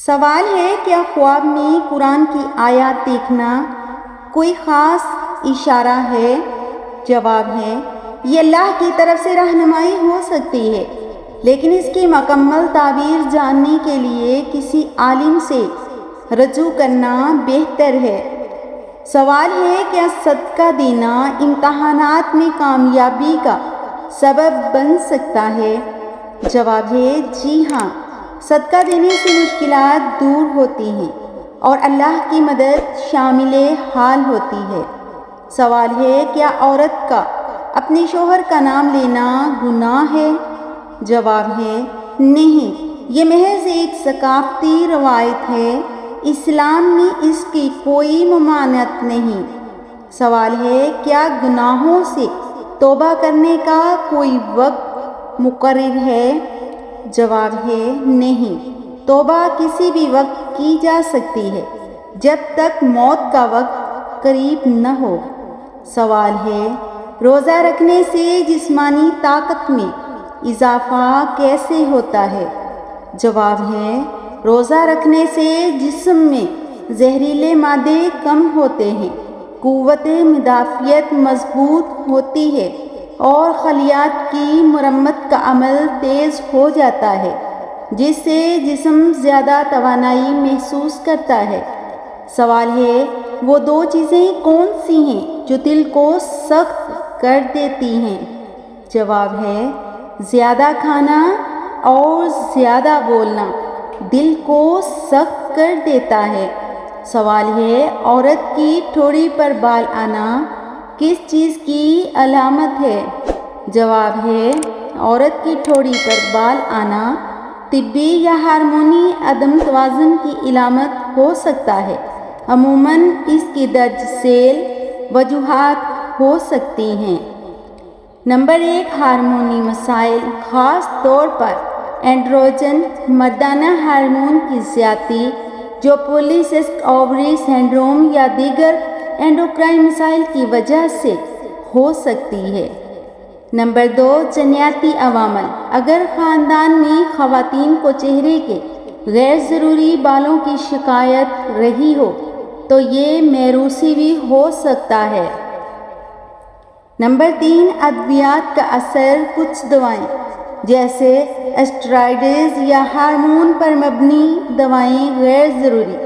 سوال ہے، کیا خواب میں قرآن کی آیات دیکھنا کوئی خاص اشارہ ہے؟ جواب ہے، یہ اللہ کی طرف سے رہنمائی ہو سکتی ہے، لیکن اس کی مکمل تعبیر جاننے کے لیے کسی عالم سے رجوع کرنا بہتر ہے۔ سوال ہے، کیا صدقہ دینا امتحانات میں کامیابی کا سبب بن سکتا ہے؟ جواب ہے، جی ہاں، صدقہ دینے سے مشکلات دور ہوتی ہیں اور اللہ کی مدد شامل حال ہوتی ہے۔ سوال ہے، کیا عورت کا اپنے شوہر کا نام لینا گناہ ہے؟ جواب ہے، نہیں، یہ محض ایک ثقافتی روایت ہے، اسلام میں اس کی کوئی ممانعت نہیں۔ سوال ہے، کیا گناہوں سے توبہ کرنے کا کوئی وقت مقرر ہے؟ جواب ہے، نہیں، توبہ کسی بھی وقت کی جا سکتی ہے جب تک موت کا وقت قریب نہ ہو۔ سوال ہے، روزہ رکھنے سے جسمانی طاقت میں اضافہ کیسے ہوتا ہے؟ جواب ہے، روزہ رکھنے سے جسم میں زہریلے مادے کم ہوتے ہیں، قوت مدافعت مضبوط ہوتی ہے اور خلیات کی مرمت کا عمل تیز ہو جاتا ہے، جس سے جسم زیادہ توانائی محسوس کرتا ہے۔ سوال ہے، وہ دو چیزیں کون سی ہیں جو دل کو سخت کر دیتی ہیں؟ جواب ہے، زیادہ کھانا اور زیادہ بولنا دل کو سخت کر دیتا ہے۔ سوال ہے، عورت کی ٹھوڑی پر بال آنا کس چیز کی علامت ہے؟ جواب ہے، عورت کی ٹھوڑی پر بال آنا طبی یا ہارمونی عدم توازن کی علامت ہو سکتا ہے۔ عموماً اس کی درج ذیل وجوہات ہو سکتی ہیں۔ نمبر 1، ہارمونی مسائل، خاص طور پر اینڈروجن مردانہ ہارمون کی زیادتی جو پولیسسٹک اووری سنڈروم یا دیگر اینڈوکرائن مسائل کی وجہ سے ہو سکتی ہے۔ نمبر 2، جنیاتی عوامل، اگر خاندان میں خواتین کو چہرے کے غیر ضروری بالوں کی شکایت رہی ہو تو یہ موروثی بھی ہو سکتا ہے۔ نمبر 3، ادویات کا اثر، کچھ دوائیں جیسے اسٹرائڈز یا ہارمون پر مبنی دوائیں غیر ضروری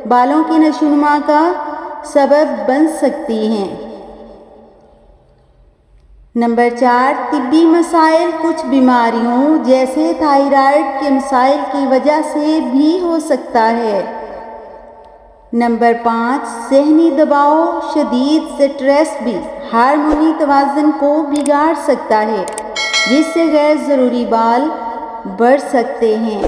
بالوں کی نشوونما کا سبب بن سکتی ہیں۔ نمبر 4، طبی مسائل، کچھ بیماریوں جیسے تھائرائیڈ کے مسائل کی وجہ سے بھی ہو سکتا ہے۔ نمبر 5، ذہنی دباؤ، شدید سٹریس بھی ہارمونی توازن کو بگاڑ سکتا ہے، جس سے غیر ضروری بال بڑھ سکتے ہیں۔